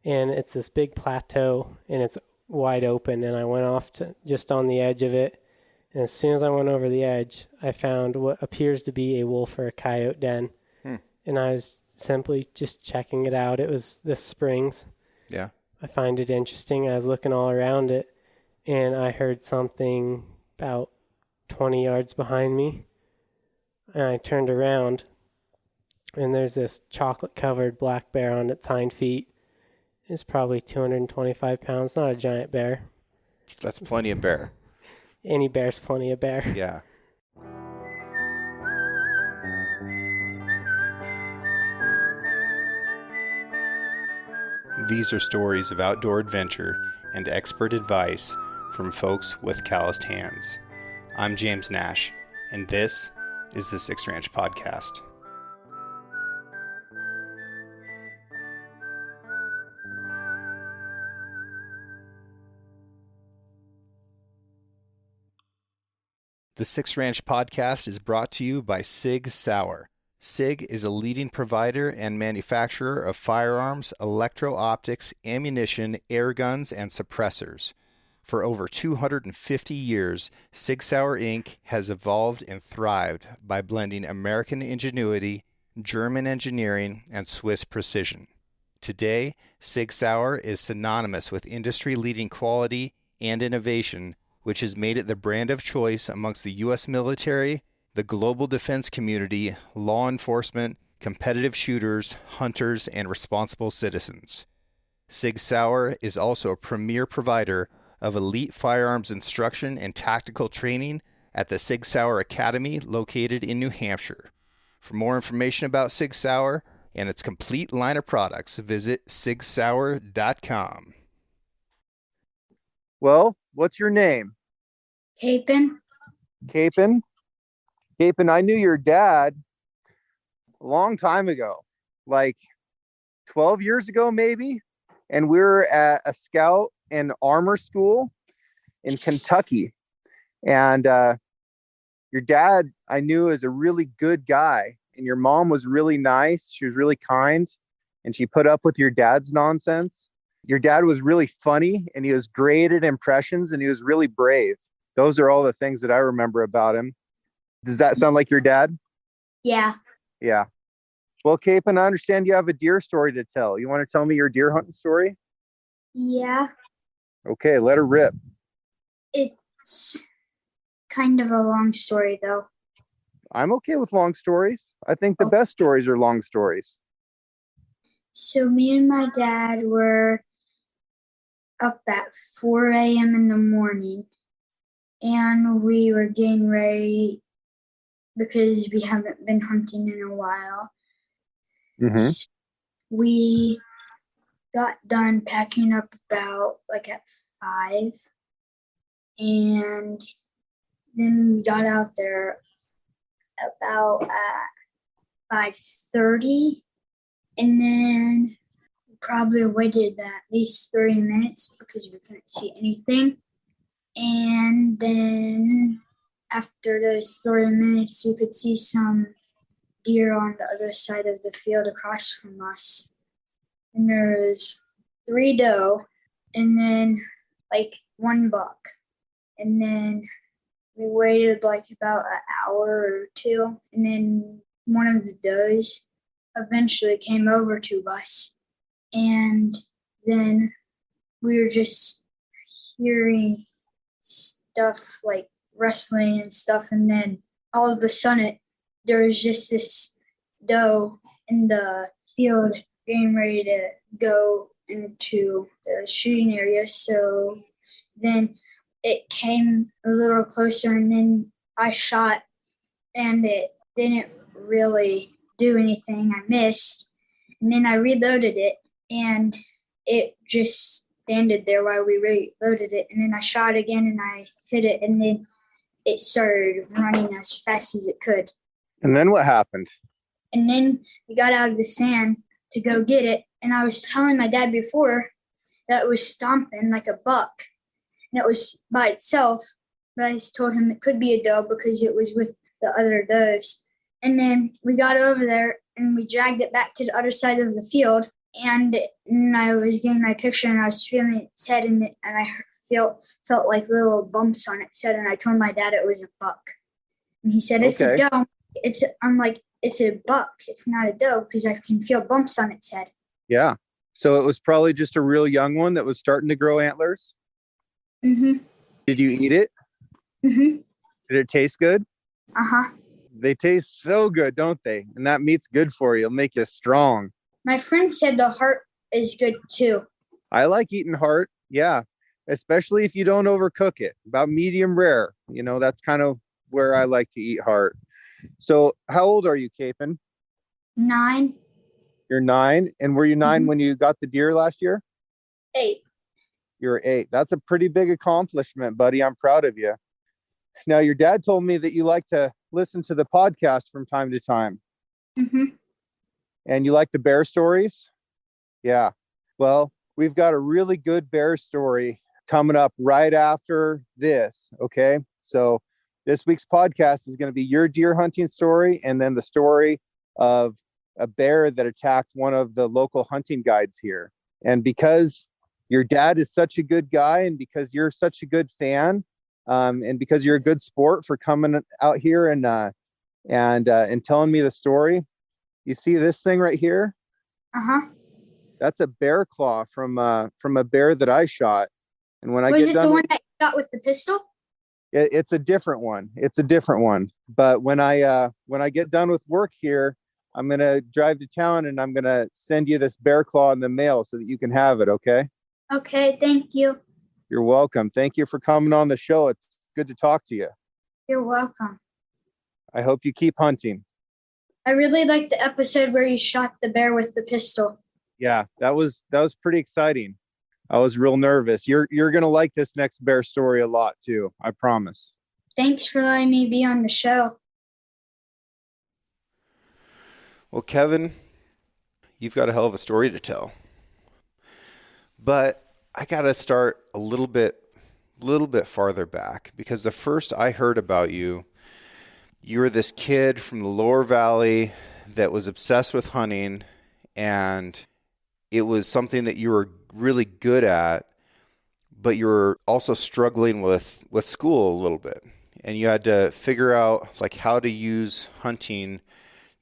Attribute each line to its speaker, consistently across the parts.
Speaker 1: and it's this big plateau, and it's wide open, and I went off to just on the edge of it. And as soon as I went over the edge, I found what appears to be a wolf or a coyote den. And I was simply just checking it out. It was the springs.
Speaker 2: Yeah.
Speaker 1: I find it interesting. I was looking all around it, and I heard something about 20 yards behind me. And I turned around, and there's this chocolate-covered black bear on its hind feet. It's probably 225 pounds, not a giant bear.
Speaker 2: That's plenty of bear.
Speaker 1: Any bear's plenty of bear.
Speaker 2: Yeah. These are stories of outdoor adventure and expert advice from folks with calloused hands. I'm James Nash, and this is the Six Ranch Podcast. The Six Ranch Podcast is brought to you by Sig Sauer. SIG is a leading provider and manufacturer of firearms, electro-optics, ammunition, air guns, and suppressors. For over 250 years, Sig Sauer Inc. has evolved and thrived by blending American ingenuity, German engineering, and Swiss precision. Today, Sig Sauer is synonymous with industry-leading quality and innovation, which has made it the brand of choice amongst the U.S. military, the global defense community, law enforcement, competitive shooters, hunters, and responsible citizens. Sig Sauer is also a premier provider of elite firearms instruction and tactical training at the Sig Sauer Academy located in New Hampshire. For more information about Sig Sauer and its complete line of products, visit sigsauer.com.
Speaker 3: Well, what's your name?
Speaker 4: Capen.
Speaker 3: Capen? Capen, I knew your dad a long time ago, like 12 years ago, maybe. And we were at a scout and armor school in Kentucky. And your dad, I knew, is a really good guy. And your mom was really nice. She was really kind. And she put up with your dad's nonsense. Your dad was really funny, and he was great at impressions, and he was really brave. Those are all the things that I remember about him. Does that sound like your dad?
Speaker 4: Yeah.
Speaker 3: Yeah. Well, Capen, I understand you have a deer story to tell. You want to tell me your deer hunting story?
Speaker 4: Yeah.
Speaker 3: Okay, let her rip.
Speaker 4: It's kind of a long story, though.
Speaker 3: I'm okay with long stories. I think the best stories are long stories.
Speaker 4: So me and my dad were up at 4 a.m. in the morning, and we were getting ready because we haven't been hunting in a while. So we got done packing up about like at 5, and then we got out there about at 5:30, and then probably waited at least 30 minutes because we couldn't see anything. And then after those 30 minutes, we could see some deer on the other side of the field across from us. And there was 3 doe and then like 1 buck. And then we waited like about an hour or 2. And then one of the does eventually came over to us. And then we were just hearing stuff like wrestling and stuff, and then all of a sudden there was just this doe in the field getting ready to go into the shooting area. So then it came a little closer, and then I shot, and it didn't really do anything. I missed, and then I reloaded it, and it just standed there while we reloaded it. And then I shot again, and I hit it, and then it started running as fast as it could.
Speaker 3: And then what happened?
Speaker 4: And then we got out of the stand to go get it. And I was telling my dad before that it was stomping like a buck. And it was by itself. But I told him it could be a doe because it was with the other does. And then we got over there and we dragged it back to the other side of the field. and I was getting my picture, and I was feeling its head, and I felt like little bumps on its head, and I told my dad it was a buck, and he said it's a
Speaker 3: Okay.
Speaker 4: doe. I'm like, it's a buck. It's not a doe because I can feel bumps on its head.
Speaker 3: Yeah. So it was probably just a real young one that was starting to grow antlers.
Speaker 4: Mhm.
Speaker 3: Did you eat it?
Speaker 4: Mhm.
Speaker 3: Did it taste good?
Speaker 4: Uh-huh.
Speaker 3: They taste so good, don't they? And that meat's good for you. It'll make you strong.
Speaker 4: My friend said the heart is good too.
Speaker 3: I like eating heart. Yeah. Especially if you don't overcook it. About medium rare. You know, that's kind of where I like to eat heart. So how old are you, Capen?
Speaker 4: 9,
Speaker 3: You're 9. And were you 9
Speaker 4: Mhm.
Speaker 3: when you got the deer last year?
Speaker 4: 8.
Speaker 3: You're 8. That's a pretty big accomplishment, buddy. I'm proud of you. Now, your dad told me that you like to listen to the podcast from time to time.
Speaker 4: Mhm.
Speaker 3: And you like the bear stories? Yeah. Well, we've got a really good bear story coming up right after this. Okay. So this week's podcast is going to be your deer hunting story and then the story of a bear that attacked one of the local hunting guides here. And because your dad is such a good guy and because you're such a good fan, and because you're a good sport for coming out here and telling me the story, you see this thing right here?
Speaker 4: Uh-huh.
Speaker 3: That's a bear claw from a bear that I shot. And when I
Speaker 4: Was
Speaker 3: get
Speaker 4: it the
Speaker 3: done,
Speaker 4: one that you shot with the pistol?
Speaker 3: it's a different one. It's a different one. But when I get done with work here, I'm gonna drive to town and I'm gonna send you this bear claw in the mail so that you can have it. Okay?
Speaker 4: Okay, thank you.
Speaker 3: You're welcome. Thank you for coming on the show. It's good to talk to you.
Speaker 4: You're welcome.
Speaker 3: I hope you keep hunting.
Speaker 4: I really liked the episode where you shot the bear with the pistol.
Speaker 3: Yeah, that was pretty exciting. I was real nervous. You're gonna like this next bear story a lot too. I promise.
Speaker 4: Thanks for letting me be on the show.
Speaker 2: Well, Kevin, you've got a hell of a story to tell. But I got to start a little bit farther back because the first I heard about you, you were this kid from the lower valley that was obsessed with hunting, and it was something that you were really good at, but you were also struggling with school a little bit. And you had to figure out like how to use hunting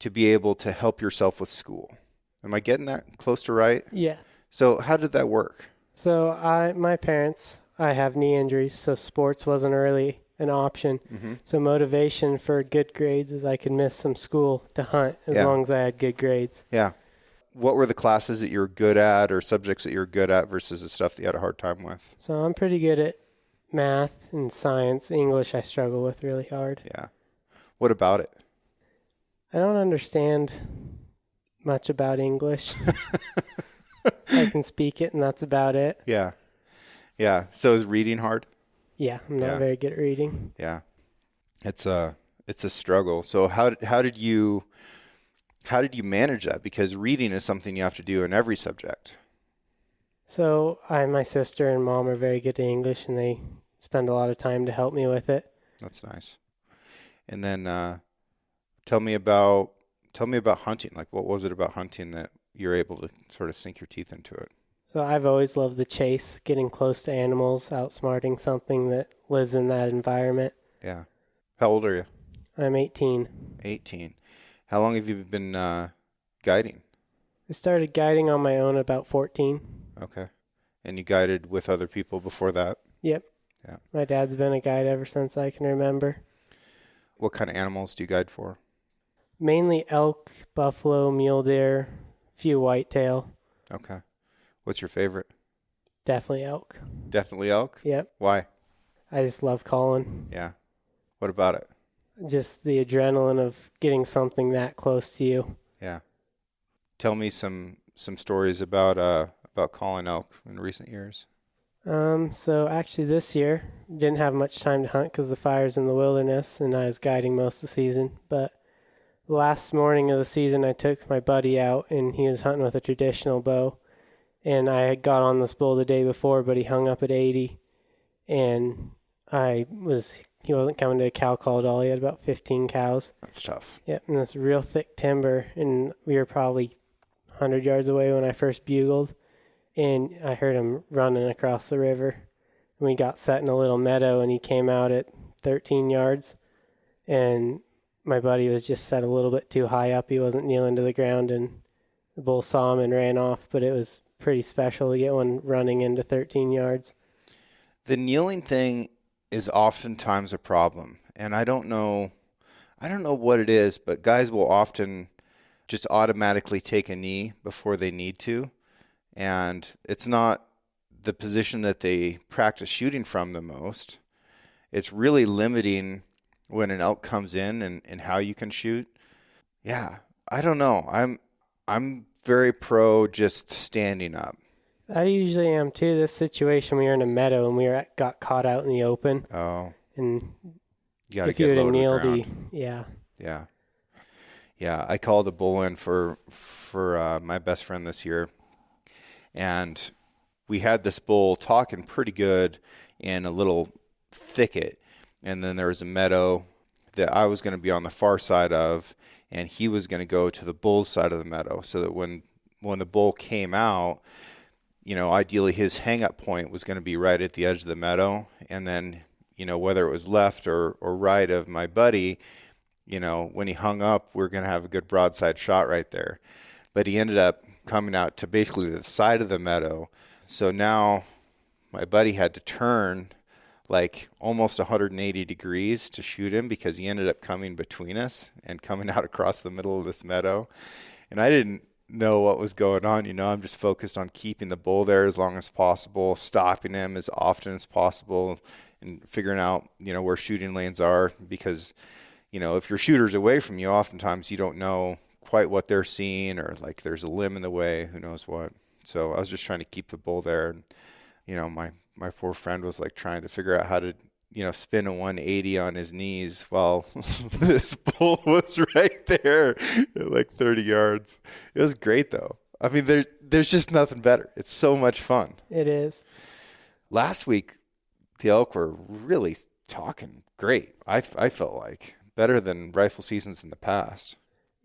Speaker 2: to be able to help yourself with school. Am I getting that close to right?
Speaker 1: Yeah.
Speaker 2: So how did that work?
Speaker 1: So my parents, I have knee injuries, so sports wasn't really an option.
Speaker 2: Mm-hmm.
Speaker 1: So motivation for good grades is I could miss some school to hunt as long as I had good grades.
Speaker 2: Yeah. What were the classes that you were good at or subjects that you were good at versus the stuff that you had a hard time with?
Speaker 1: So I'm pretty good at math and science. English I struggle with really hard.
Speaker 2: Yeah. What about it?
Speaker 1: I don't understand much about English. I can speak it, and that's about it.
Speaker 2: Yeah. Yeah. So is reading hard?
Speaker 1: Yeah, I'm not very good at reading.
Speaker 2: Yeah. It's a struggle. So how did you manage that? Because reading is something you have to do in every subject.
Speaker 1: So my sister and mom are very good at English, and they spend a lot of time to help me with it.
Speaker 2: That's nice. And then tell me about hunting. Like, what was it about hunting that you're able to sort of sink your teeth into it?
Speaker 1: So I've always loved the chase, getting close to animals, outsmarting something that lives in that environment.
Speaker 2: Yeah. How old are you?
Speaker 1: I'm 18.
Speaker 2: 18. How long have you been guiding?
Speaker 1: I started guiding on my own about 14.
Speaker 2: Okay. And you guided with other people before that?
Speaker 1: Yep.
Speaker 2: Yeah.
Speaker 1: My dad's been a guide ever since I can remember.
Speaker 2: What kind of animals do you guide for?
Speaker 1: Mainly elk, buffalo, mule deer, few whitetail.
Speaker 2: Okay. What's your favorite?
Speaker 1: Definitely elk.
Speaker 2: Definitely elk?
Speaker 1: Yep.
Speaker 2: Why?
Speaker 1: I just love calling.
Speaker 2: Yeah. What about it?
Speaker 1: Just the adrenaline of getting something that close to you.
Speaker 2: Yeah. Tell me some stories about calling elk in recent years.
Speaker 1: So actually this year, didn't have much time to hunt because the fire's in the wilderness and I was guiding most of the season. But last morning of the season, I took my buddy out and he was hunting with a traditional bow. And I had got on this bull the day before, but he hung up at 80. And he wasn't coming to a cow call at all. He had about 15 cows.
Speaker 2: That's tough.
Speaker 1: Yep, and this real thick timber. And we were probably 100 yards away when I first bugled, and I heard him running across the river. And we got set in a little meadow, and he came out at 13 yards, and my buddy was just set a little bit too high up. He wasn't kneeling to the ground, and the bull saw him and ran off, but it was pretty special to get one running into 13 yards.
Speaker 2: The kneeling thing is oftentimes a problem, and I don't know what it is, but guys will often just automatically take a knee before they need to, and it's not the position that they practice shooting from the most. It's really limiting when an elk comes in and how you can shoot. Yeah, I don't know. I'm very pro just standing up.
Speaker 1: I usually am too. This situation, we were in a meadow and got caught out in the open.
Speaker 2: Oh,
Speaker 1: And
Speaker 2: you got to
Speaker 1: if you
Speaker 2: get
Speaker 1: would
Speaker 2: low
Speaker 1: have
Speaker 2: to the
Speaker 1: kneeled,
Speaker 2: ground. Yeah. I called a bull in for my best friend this year, and we had this bull talking pretty good in a little thicket, and then there was a meadow that I was going to be on the far side of, and he was going to go to the bull's side of the meadow, so that when the bull came out, ideally his hang-up point was going to be right at the edge of the meadow, and then, whether it was left or right of my buddy, when he hung up, we're going to have a good broadside shot right there. But he ended up coming out to basically the side of the meadow. So now my buddy had to turn like almost 180 degrees to shoot him, because he ended up coming between us and coming out across the middle of this meadow. And I didn't know what was going on. I'm just focused on keeping the bull there as long as possible, stopping him as often as possible, and figuring out, where shooting lanes are, because if your shooter's away from you, oftentimes you don't know quite what they're seeing, or like there's a limb in the way, who knows what. So I was just trying to keep the bull there. And, my poor friend was like trying to figure out how to, spin a 180 on his knees while this bull was right there at like 30 yards. It was great though. I mean, there's just nothing better. It's so much fun.
Speaker 1: It is.
Speaker 2: Last week, the elk were really talking great. I felt like better than rifle seasons in the past.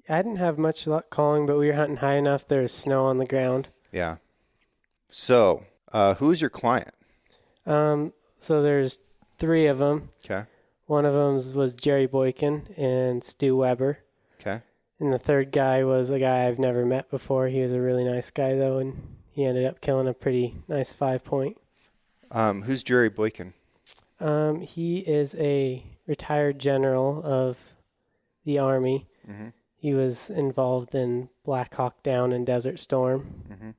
Speaker 1: I didn't have much luck calling, but we were hunting high enough. There was snow on the ground.
Speaker 2: Yeah. So, who's your client?
Speaker 1: So there's 3 of them.
Speaker 2: Okay.
Speaker 1: One of them was Jerry Boykin and Stu Weber.
Speaker 2: Okay.
Speaker 1: And the third guy was a guy I've never met before. He was a really nice guy, though, and he ended up killing a pretty nice 5-point.
Speaker 2: Who's Jerry Boykin?
Speaker 1: He is a retired general of the Army.
Speaker 2: Mm-hmm.
Speaker 1: He was involved in Black Hawk Down and Desert Storm.
Speaker 2: Mm-hmm.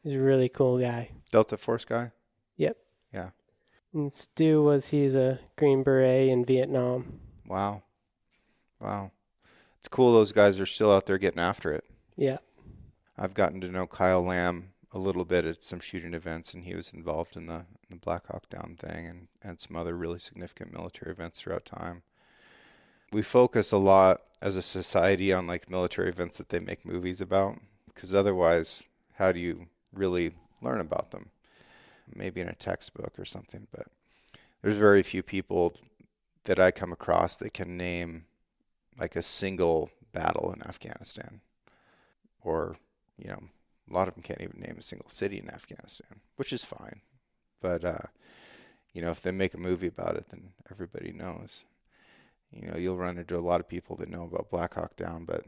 Speaker 1: He's a really cool guy.
Speaker 2: Delta Force guy?
Speaker 1: Yep.
Speaker 2: Yeah.
Speaker 1: And Stu he's a Green Beret in Vietnam.
Speaker 2: Wow. It's cool those guys are still out there getting after it.
Speaker 1: Yeah.
Speaker 2: I've gotten to know Kyle Lamb a little bit at some shooting events, and he was involved in the Black Hawk Down thing and some other really significant military events throughout time. We focus a lot as a society on like military events that they make movies about, because otherwise, how do you really learn about them? Maybe in a textbook or something, but there's very few people that I come across that can name like a single battle in Afghanistan, or, a lot of them can't even name a single city in Afghanistan, which is fine. But, if they make a movie about it, then everybody knows. You'll run into a lot of people that know about Black Hawk Down, but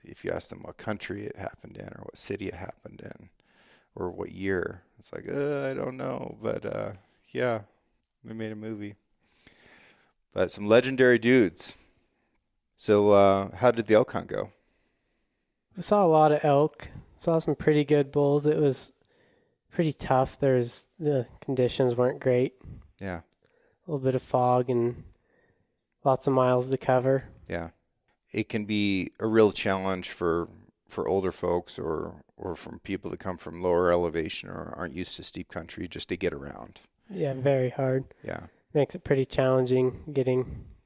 Speaker 2: if you ask them what country it happened in, or what city it happened in, or what year, it's like, I don't know. But, yeah, they made a movie. But some legendary dudes. So how did the elk hunt go?
Speaker 1: We saw a lot of elk. Saw some pretty good bulls. It was pretty tough. The conditions weren't great.
Speaker 2: Yeah.
Speaker 1: A little bit of fog and lots of miles to cover.
Speaker 2: Yeah. It can be a real challenge for older folks or from people that come from lower elevation or aren't used to steep country, just to get around.
Speaker 1: Yeah, very hard.
Speaker 2: Yeah.
Speaker 1: Makes it pretty challenging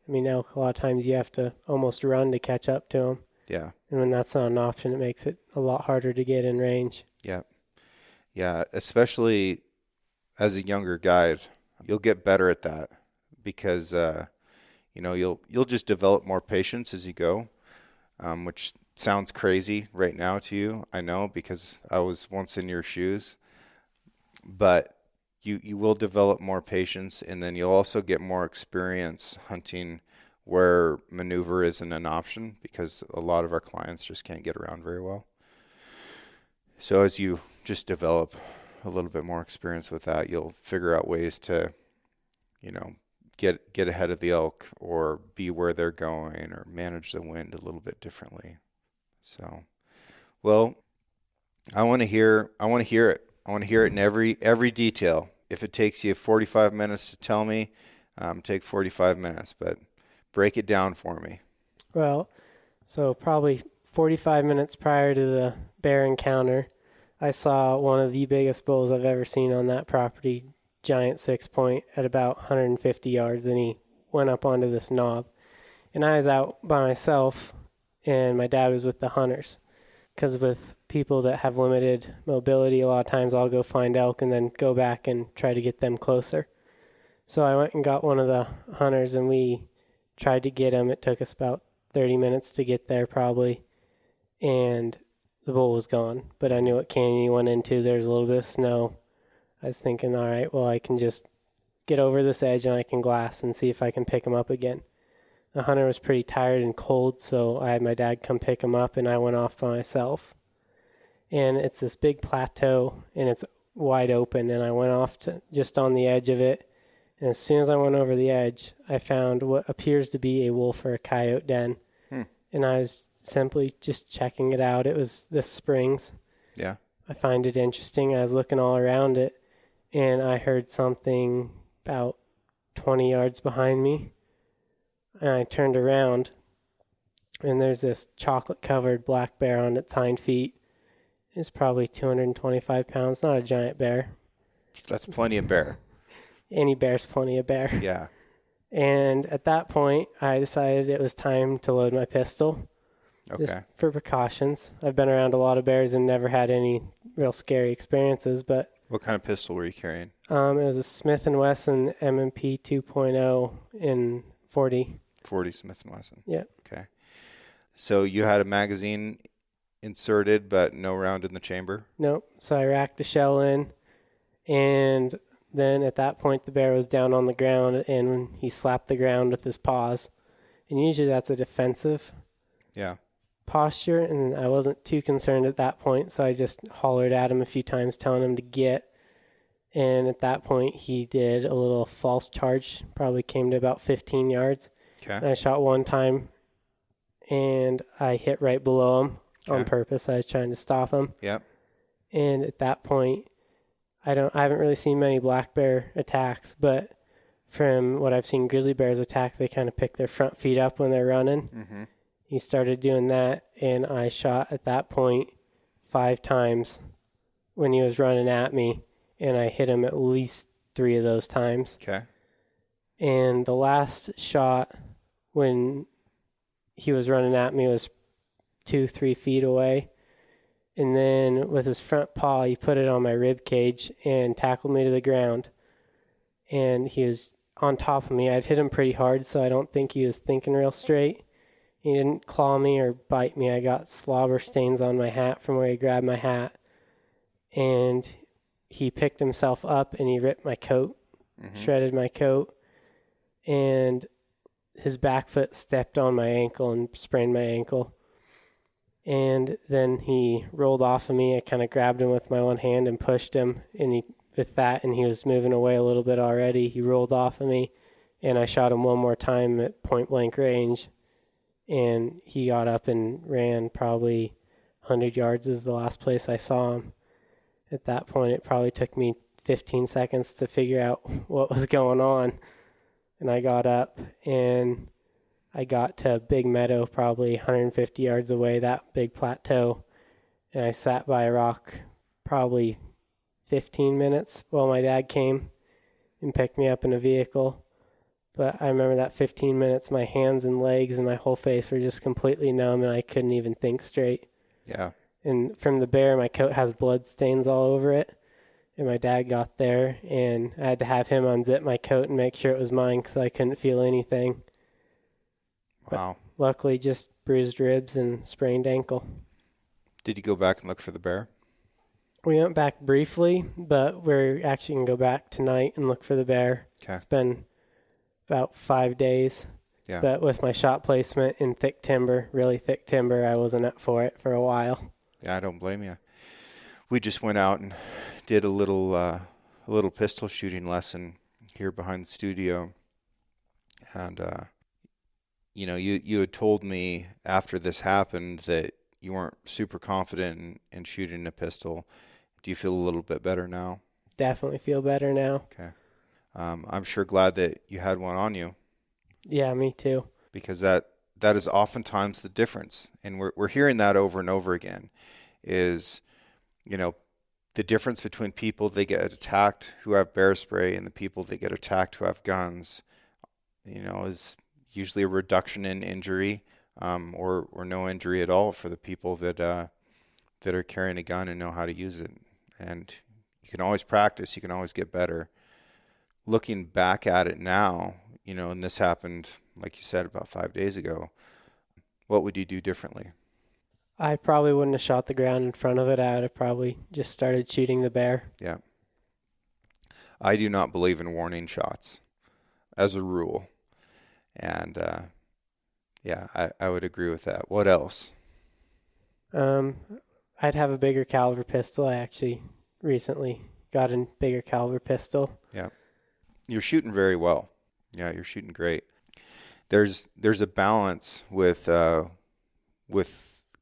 Speaker 1: elk, a lot of times you have to almost run to catch up to them.
Speaker 2: Yeah.
Speaker 1: And when that's not an option, it makes it a lot harder to get in range.
Speaker 2: Yeah. Yeah, especially as a younger guide, you'll get better at that because, you'll just develop more patience as you go, which sounds crazy right now to you, I know, because I was once in your shoes. But you will develop more patience, and then you'll also get more experience hunting where maneuver isn't an option, because a lot of our clients just can't get around very well. So as you just develop a little bit more experience with that, you'll figure out ways to, get ahead of the elk or be where they're going or manage the wind a little bit differently. So, well, I want to hear it. I want to hear it in every detail. If it takes you 45 minutes to tell me, take 45 minutes, but break it down for me.
Speaker 1: Well, so probably 45 minutes prior to the bear encounter, I saw one of the biggest bulls I've ever seen on that property, giant 6-point at about 150 yards, and he went up onto this knob. And I was out by myself, and my dad was with the hunters. Because with people that have limited mobility, a lot of times I'll go find elk and then go back and try to get them closer. So I went and got one of the hunters, and we tried to get him. It took us about 30 minutes to get there probably, and the bull was gone. But I knew what canyon he went into. There's a little bit of snow. I was thinking, all right, well, I can just get over this edge and I can glass and see if I can pick him up again. The hunter was pretty tired and cold, so I had my dad come pick him up, and I went off by myself. And it's this big plateau, and it's wide open, and I went off to just on the edge of it. And as soon as I went over the edge, I found what appears to be a wolf or a coyote den. And I was simply just checking it out. It was the springs.
Speaker 2: Yeah.
Speaker 1: I find it interesting. I was looking all around it, and I heard something about 20 yards behind me. And I turned around, and there's this chocolate-covered black bear on its hind feet. It's probably 225 pounds, not a giant bear.
Speaker 2: That's plenty of bear.
Speaker 1: Any bear's plenty of bear.
Speaker 2: Yeah.
Speaker 1: And at that point, I decided it was time to load my pistol.
Speaker 2: Okay.
Speaker 1: Just for precautions. I've been around a lot of bears and never had any real scary experiences, but...
Speaker 2: What kind of pistol were you carrying?
Speaker 1: It was a Smith & Wesson M&P 2.0 in 40.
Speaker 2: 40 Smith & Wesson.
Speaker 1: Yeah.
Speaker 2: Okay. So you had a magazine inserted, but no round in the chamber?
Speaker 1: Nope. So I racked a shell in, and then at that point the bear was down on the ground, and he slapped the ground with his paws. And usually that's a defensive posture, and I wasn't too concerned at that point, so I just hollered at him a few times telling him to get. And at that point he did a little false charge, probably came to about 15 yards.
Speaker 2: Okay.
Speaker 1: And I shot one time, and I hit right below him on purpose. I was trying to stop him.
Speaker 2: Yep.
Speaker 1: And at that point, I haven't really seen many black bear attacks, but from what I've seen grizzly bears attack, they kind of pick their front feet up when they're running.
Speaker 2: Mm-hmm.
Speaker 1: He started doing that, and I shot at that point 5 times when he was running at me, and I hit him at least 3 of those times.
Speaker 2: Okay.
Speaker 1: And the last shot when he was running at me was 2-3 feet away. And then with his front paw, he put it on my rib cage and tackled me to the ground. And he was on top of me. I'd hit him pretty hard, so I don't think he was thinking real straight. He didn't claw me or bite me. I got slobber stains on my hat from where he grabbed my hat. And he picked himself up and he ripped my coat, shredded my coat. And his back foot stepped on my ankle and sprained my ankle. And then he rolled off of me. I kind of grabbed him with my one hand and pushed him. And he was moving away a little bit already. He rolled off of me, and I shot him one more time at point blank range. And he got up and ran probably 100 yards is the last place I saw him. At that point, it probably took me 15 seconds to figure out what was going on. And I got up, and I got to a big meadow probably 150 yards away, that big plateau. And I sat by a rock probably 15 minutes while my dad came and picked me up in a vehicle. But I remember that 15 minutes, my hands and legs and my whole face were just completely numb, and I couldn't even think straight.
Speaker 2: Yeah.
Speaker 1: And from the bear, my coat has blood stains all over it. And my dad got there, and I had to have him unzip my coat and make sure it was mine because I couldn't feel anything.
Speaker 2: Wow.
Speaker 1: luckily just bruised ribs and sprained ankle.
Speaker 2: Did you go back and look for the bear?
Speaker 1: We went back briefly, but we're actually going to go back tonight and look for the bear.
Speaker 2: Okay.
Speaker 1: It's been about 5 days.
Speaker 2: Yeah.
Speaker 1: But with my shot placement in thick timber, really thick timber, I wasn't up for it for a while.
Speaker 2: Yeah, I don't blame you. We just went out and did a little pistol shooting lesson here behind the studio. And, you had told me after this happened that you weren't super confident in shooting a pistol. Do you feel a little bit better now?
Speaker 1: Definitely feel better now.
Speaker 2: Okay. I'm sure glad that you had one on you.
Speaker 1: Yeah, me too.
Speaker 2: Because that is oftentimes the difference. And we're hearing that over and over again is, the difference between people that get attacked who have bear spray and the people that get attacked who have guns, is usually a reduction in injury, or no injury at all for the people that are carrying a gun and know how to use it. And you can always practice. You can always get better. Looking back at it now, and this happened, like you said, about 5 days ago, what would you do differently?
Speaker 1: I probably wouldn't have shot the ground in front of it. I would have probably just started shooting the bear.
Speaker 2: Yeah. I do not believe in warning shots as a rule. And, I would agree with that. What else?
Speaker 1: I'd have a bigger caliber pistol. I actually recently got a bigger caliber pistol.
Speaker 2: Yeah. You're shooting very well. Yeah, you're shooting great. There's a balance with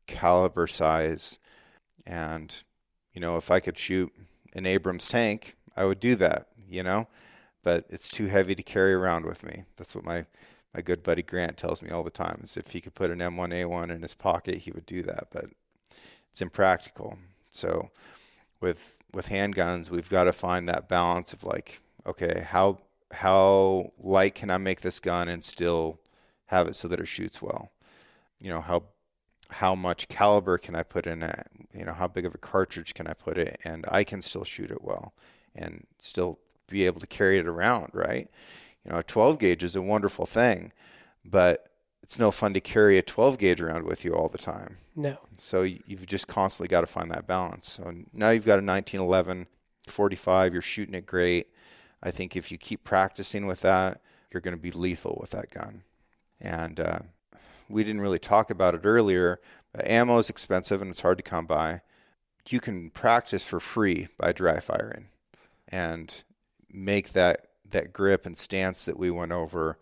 Speaker 2: caliber size, and if I could shoot an Abrams tank, I would do that. But it's too heavy to carry around with me. That's what my good buddy Grant tells me all the time. Is if he could put an M1A1 in his pocket, he would do that. But it's impractical. So with handguns, we've got to find that balance of like, okay, how light can I make this gun and still have it so that it shoots well? How much caliber can I put in it? How big of a cartridge can I put it, and I can still shoot it well and still be able to carry it around, right? A 12 gauge is a wonderful thing, but it's no fun to carry a 12 gauge around with you all the time.
Speaker 1: No.
Speaker 2: So you've just constantly got to find that balance. So now you've got a 1911 45, you're shooting it great. I think if you keep practicing with that, you're going to be lethal with that gun. And we didn't really talk about it earlier, but ammo is expensive and it's hard to come by. You can practice for free by dry firing and make that grip and stance that we went over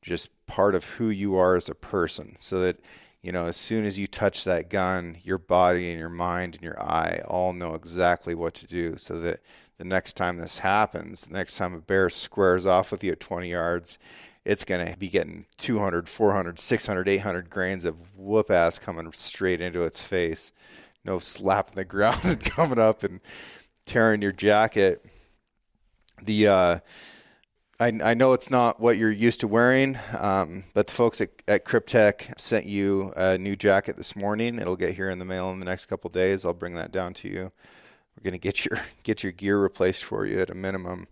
Speaker 2: just part of who you are as a person, so that as soon as you touch that gun, your body and your mind and your eye all know exactly what to do, so that the next time this happens, the next time a bear squares off with you at 20 yards, it's going to be getting 200, 400, 600, 800 grains of whoop ass coming straight into its face. No slapping the ground and coming up and tearing your jacket. I know it's not what you're used to wearing, but the folks at Cryptek sent you a new jacket this morning. It'll get here in the mail in the next couple of days. I'll bring that down to you. We're going to get your gear replaced for you at a minimum.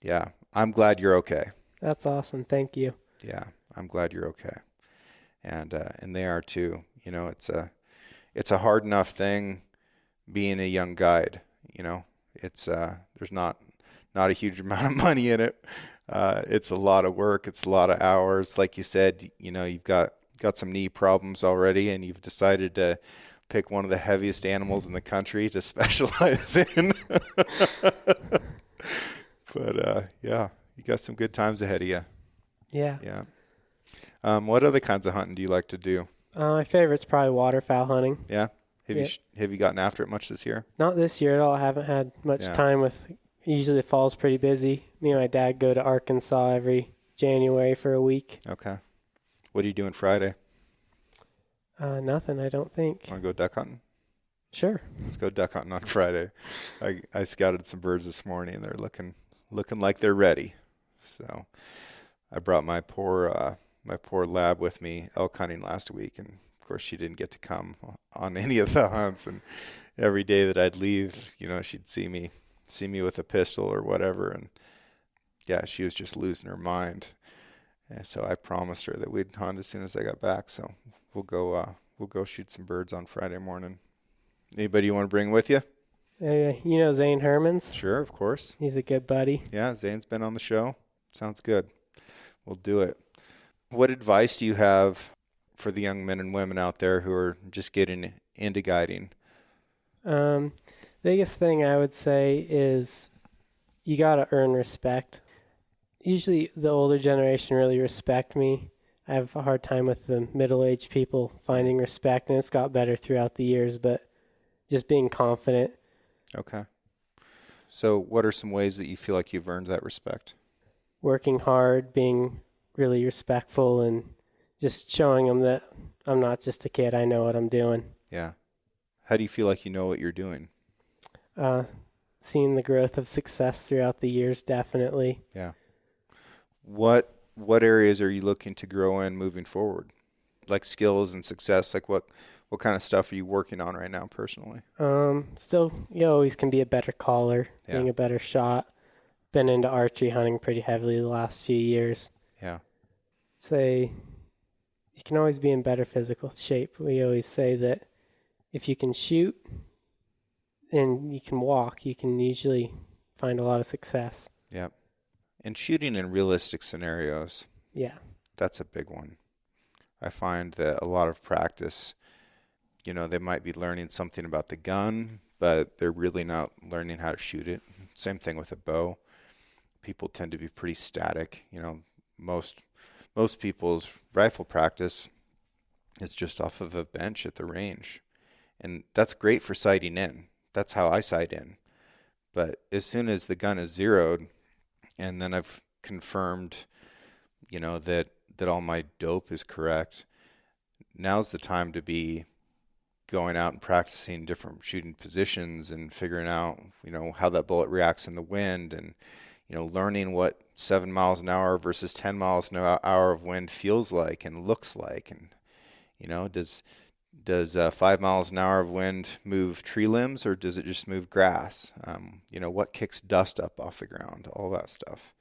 Speaker 2: Yeah, I'm glad you're okay.
Speaker 1: That's awesome. Thank you.
Speaker 2: Yeah, I'm glad you're okay. And they are too. It's a hard enough thing being a young guide. It's there's not a huge amount of money in it. It's a lot of work. It's a lot of hours. Like you said, you've got some knee problems already, and you've decided to pick one of the heaviest animals in the country to specialize in. But yeah, you got some good times ahead of you.
Speaker 1: Yeah.
Speaker 2: Yeah. What other kinds of hunting do you like to do?
Speaker 1: My favorite's probably waterfowl hunting.
Speaker 2: Yeah. Have you gotten after it much this year?
Speaker 1: Not this year at all. I haven't had much time with. Usually the fall's pretty busy. Me and my dad go to Arkansas every January for a week.
Speaker 2: Okay. What are you doing Friday?
Speaker 1: Nothing, I don't think.
Speaker 2: Want to go duck hunting?
Speaker 1: Sure.
Speaker 2: Let's go duck hunting on Friday. I scouted some birds this morning, and they're looking like they're ready. So I brought my poor lab with me elk hunting last week, and of course she didn't get to come on any of the hunts. And every day that I'd leave, she'd see me with a pistol or whatever, and yeah, she was just losing her mind. And so I promised her that we'd hunt as soon as I got back. So we'll go shoot some birds on Friday morning. Anybody you want to bring with you?
Speaker 1: You know Zane Hermans?
Speaker 2: Sure, of course.
Speaker 1: He's a good buddy.
Speaker 2: Yeah, Zane's been on the show. Sounds good. We'll do it. What advice do you have for the young men and women out there who are just getting into guiding?
Speaker 1: Biggest thing I would say is you got to earn respect. Usually the older generation really respect me. I have a hard time with the middle-aged people finding respect, and it's got better throughout the years, but just being confident.
Speaker 2: Okay. So what are some ways that you feel like you've earned that respect?
Speaker 1: Working hard, being really respectful, and just showing them that I'm not just a kid. I know what I'm doing.
Speaker 2: Yeah. How do you feel like you know what you're doing?
Speaker 1: Seeing the growth of success throughout the years, definitely.
Speaker 2: Yeah. What areas are you looking to grow in moving forward? Like skills and success, like what kind of stuff are you working on right now personally?
Speaker 1: Still, you always can be a better caller, being a better shot. Been into archery hunting pretty heavily the last few years.
Speaker 2: Yeah.
Speaker 1: Say you can always be in better physical shape. We always say that if you can shoot and you can walk, you can usually find a lot of success.
Speaker 2: Yep. And shooting in realistic scenarios.
Speaker 1: Yeah.
Speaker 2: That's a big one. I find that a lot of practice, they might be learning something about the gun, but they're really not learning how to shoot it. Same thing with a bow. People tend to be pretty static. Most people's rifle practice is just off of a bench at the range. And that's great for sighting in. That's how I sight in. But as soon as the gun is zeroed, and then I've confirmed, that all my dope is correct, now's the time to be going out and practicing different shooting positions and figuring out, how that bullet reacts in the wind, and, learning what 7 miles an hour versus 10 miles an hour of wind feels like and looks like. And, does 5 miles an hour of wind move tree limbs, or does it just move grass? What kicks dust up off the ground, all that stuff.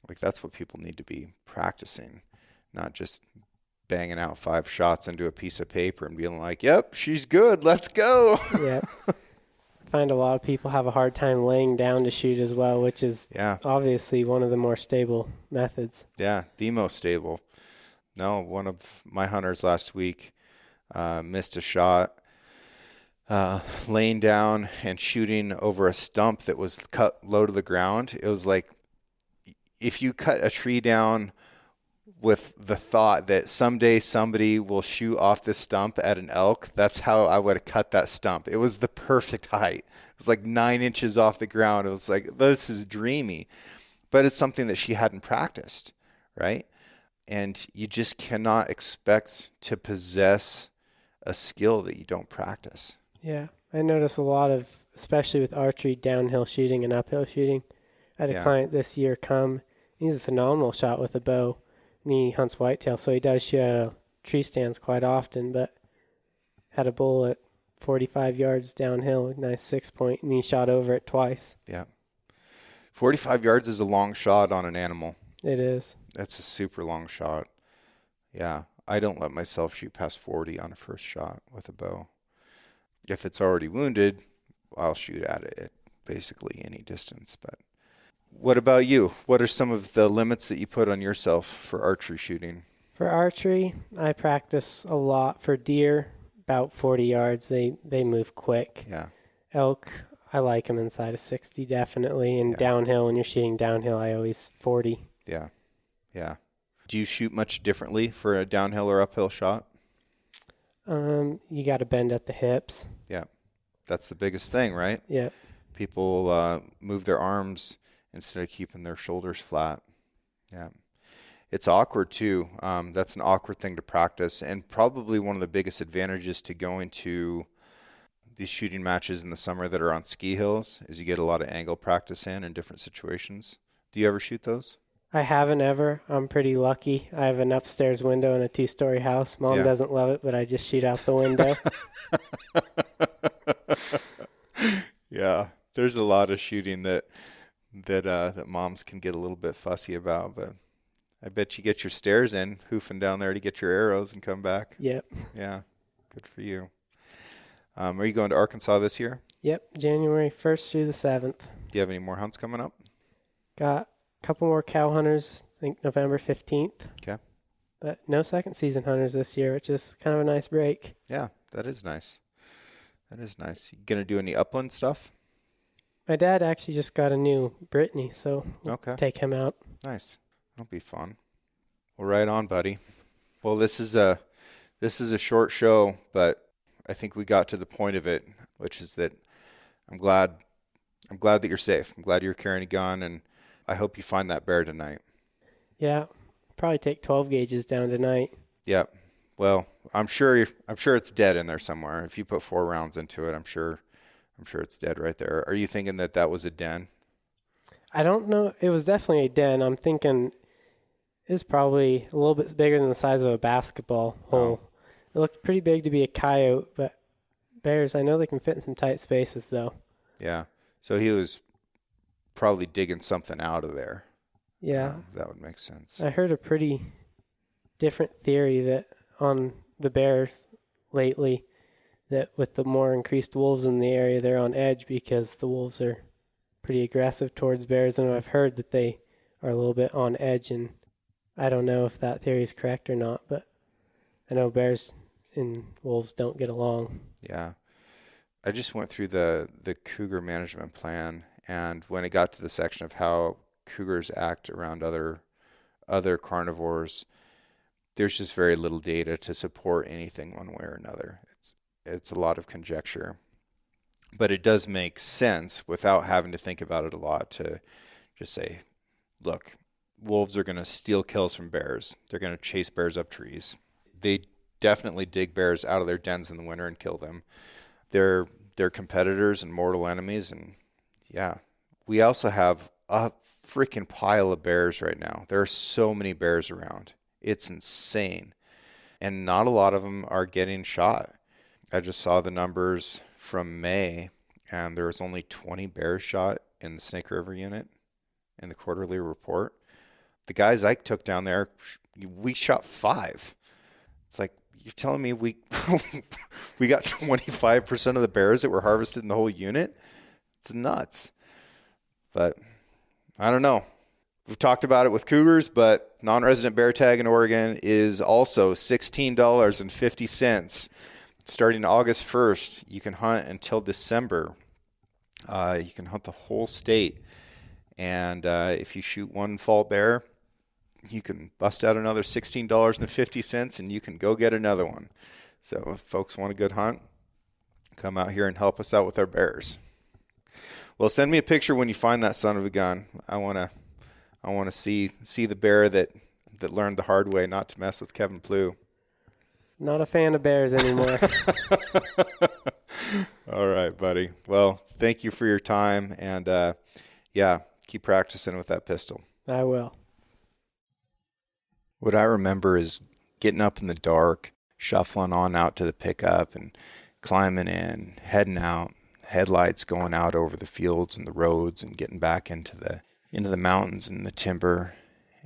Speaker 2: Like, that's what people need to be practicing, not just banging out 5 shots into a piece of paper and being like, yep, she's good, let's go.
Speaker 1: Yeah. I find a lot of people have a hard time laying down to shoot as well, which is obviously one of the more stable methods.
Speaker 2: Yeah, the most stable. No, one of my hunters last week missed a shot laying down and shooting over a stump that was cut low to the ground. It was like if you cut a tree down with the thought that someday somebody will shoot off this stump at an elk, that's how I would have cut that stump. It was the perfect height. It was like 9 inches off the ground. It was like, this is dreamy. But it's something that she hadn't practiced, right? And you just cannot expect to possess a skill that you don't practice.
Speaker 1: Yeah. I notice a lot of, especially with archery, downhill shooting and uphill shooting. I had a client this year come. He's a phenomenal shot with a bow. And he hunts whitetail, so he does shoot out of tree stands quite often, but had a bull at 45 yards downhill, nice 6-point, and he shot over it twice.
Speaker 2: Yeah. 45 yards is a long shot on an animal.
Speaker 1: It is.
Speaker 2: That's a super long shot. Yeah. I don't let myself shoot past 40 on a first shot with a bow. If it's already wounded, I'll shoot at it at basically any distance. But what about you? What are some of the limits that you put on yourself for archery shooting?
Speaker 1: For archery, I practice a lot. For deer, about 40 yards. They move quick.
Speaker 2: Yeah.
Speaker 1: Elk, I like them inside of 60 definitely. And downhill, when you're shooting downhill, I always 40.
Speaker 2: Yeah. Yeah. Do you shoot much differently for a downhill or uphill shot?
Speaker 1: You got to bend at the hips.
Speaker 2: Yeah. That's the biggest thing, right?
Speaker 1: Yeah.
Speaker 2: People move their arms instead of keeping their shoulders flat. Yeah. It's awkward too. That's an awkward thing to practice, and probably one of the biggest advantages to going to these shooting matches in the summer that are on ski hills is you get a lot of angle practice in different situations. Do you ever shoot those?
Speaker 1: I haven't ever. I'm pretty lucky. I have an upstairs window in a 2-story house. Mom doesn't love it, but I just shoot out the window.
Speaker 2: Yeah. There's a lot of shooting that moms can get a little bit fussy about, but I bet you get your stairs in, hoofing down there to get your arrows and come back.
Speaker 1: Yep.
Speaker 2: Yeah, good for you. Are you going to Arkansas this year?
Speaker 1: Yep, January 1st through the 7th.
Speaker 2: Do you have any more hunts coming up?
Speaker 1: Got a couple more cow hunters, I think November 15th.
Speaker 2: Okay.
Speaker 1: But no second season hunters this year, which is kind of a nice break.
Speaker 2: Yeah, that is nice. That is nice. You going to do any upland stuff?
Speaker 1: My dad actually just got a new Brittany, so we'll take him out.
Speaker 2: Nice. That'll be fun. Well, right on, buddy. Well, this is a short show, but I think we got to the point of it, which is that I'm glad that you're safe. I'm glad you're carrying a gun, and I hope you find that bear tonight.
Speaker 1: Yeah, probably take 12 gauges down tonight.
Speaker 2: Yeah. Well, I'm sure it's dead in there somewhere. If you put 4 rounds into it, I'm sure it's dead right there. Are you thinking that was a den?
Speaker 1: I don't know. It was definitely a den. I'm thinking it was probably a little bit bigger than the size of a basketball hole. Oh. It looked pretty big to be a coyote, but bears, I know they can fit in some tight spaces, though.
Speaker 2: Yeah. So he was probably digging something out of there.
Speaker 1: Yeah.
Speaker 2: That would make sense.
Speaker 1: I heard a pretty different theory that on the bears lately, that with the more increased wolves in the area, they're on edge because the wolves are pretty aggressive towards bears. And I've heard that they are a little bit on edge, and I don't know if that theory is correct or not, but I know bears and wolves don't get along.
Speaker 2: Yeah. I just went through the cougar management plan, and when it got to the section of how cougars act around other carnivores, there's just very little data to support anything one way or another. It's a lot of conjecture, but it does make sense without having to think about it a lot to just say, look, wolves are going to steal kills from bears. They're going to chase bears up trees. They definitely dig bears out of their dens in the winter and kill them. They're competitors and mortal enemies. And yeah, we also have a freaking pile of bears right now. There are so many bears around. It's insane. And not a lot of them are getting shot. I just saw the numbers from May, and there was only 20 bears shot in the Snake River unit in the quarterly report. The guys I took down there, we shot 5. It's like, you're telling me we got 25% of the bears that were harvested in the whole unit? It's nuts. But I don't know. We've talked about it with cougars, but non-resident bear tag in Oregon is also $16.50. Starting August 1st, you can hunt until December. You can hunt the whole state. And if you shoot one fall bear, you can bust out another $16.50, and you can go get another one. So if folks want a good hunt, come out here and help us out with our bears. Well, send me a picture when you find that son of a gun. I want to see the bear that learned the hard way not to mess with Kevin Plew.
Speaker 1: Not a fan of bears anymore.
Speaker 2: All right, buddy. Well, thank you for your time, and keep practicing with that pistol.
Speaker 1: I will.
Speaker 2: What I remember is getting up in the dark, shuffling on out to the pickup and climbing in, heading out, headlights going out over the fields and the roads and getting back into the mountains and the timber,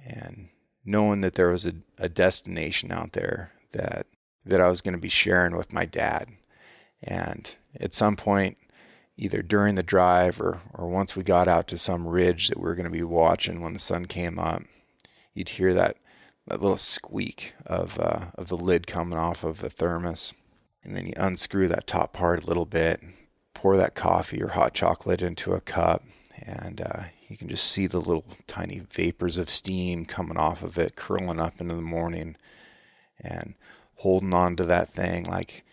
Speaker 2: and knowing that there was a destination out there that I was going to be sharing with my dad. And at some point, either during the drive or once we got out to some ridge that we were going to be watching when the sun came up, you'd hear that little squeak of the lid coming off of the thermos. And then you unscrew that top part a little bit, pour that coffee or hot chocolate into a cup, and you can just see the little tiny vapors of steam coming off of it, curling up into the morning, and holding on to that thing like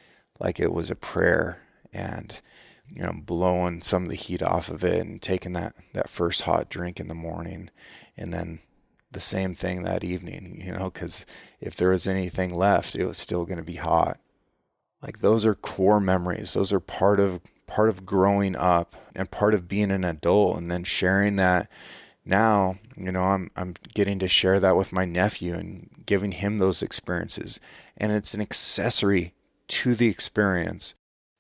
Speaker 2: it was a prayer, and blowing some of the heat off of it and taking that first hot drink in the morning, and then the same thing that evening, because if there was anything left, it was still going to be hot. Like, those are core memories. Those are part of growing up and part of being an adult, and then sharing that. Now, I'm getting to share that with my nephew and giving him those experiences. And it's an accessory to the experience.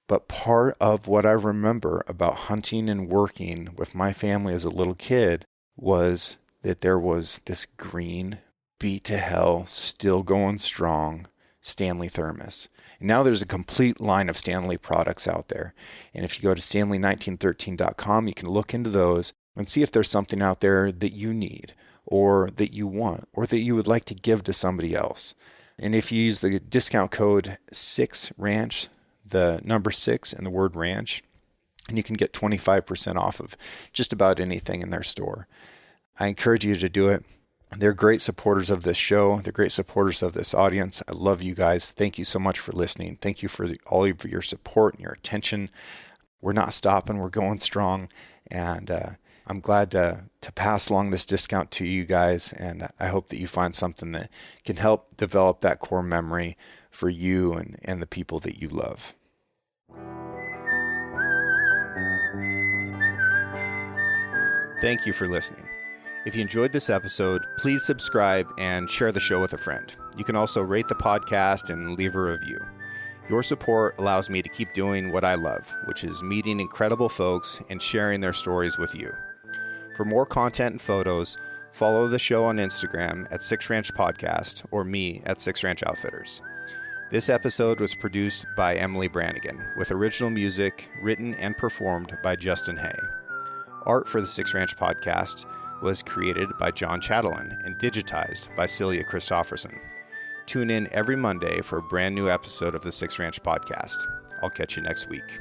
Speaker 2: But part of what I remember about hunting and working with my family as a little kid was that there was this green beat to hell, still going strong Stanley thermos. And now there's a complete line of Stanley products out there. And if you go to stanley1913.com, you can look into those and see if there's something out there that you need or that you want or that you would like to give to somebody else. And if you use the discount code 6RANCH, the number 6 and the word ranch, and you can get 25% off of just about anything in their store. I encourage you to do it. They're great supporters of this show. They're great supporters of this audience. I love you guys. Thank you so much for listening. Thank you for all of your support and your attention. We're not stopping. We're going strong. And I'm glad to pass along this discount to you guys. And I hope that you find something that can help develop that core memory for you and the people that you love. Thank you for listening. If you enjoyed this episode, please subscribe and share the show with a friend. You can also rate the podcast and leave a review. Your support allows me to keep doing what I love, which is meeting incredible folks and sharing their stories with you. For more content and photos, follow the show on Instagram at 6Ranch Podcast or me at 6Ranch Outfitters. This episode was produced by Emily Brannigan, with original music written and performed by Justin Hay. Art for the 6Ranch Podcast was created by John Chatelain and digitized by Celia Christofferson. Tune in every Monday for a brand new episode of the 6Ranch Podcast. I'll catch you next week.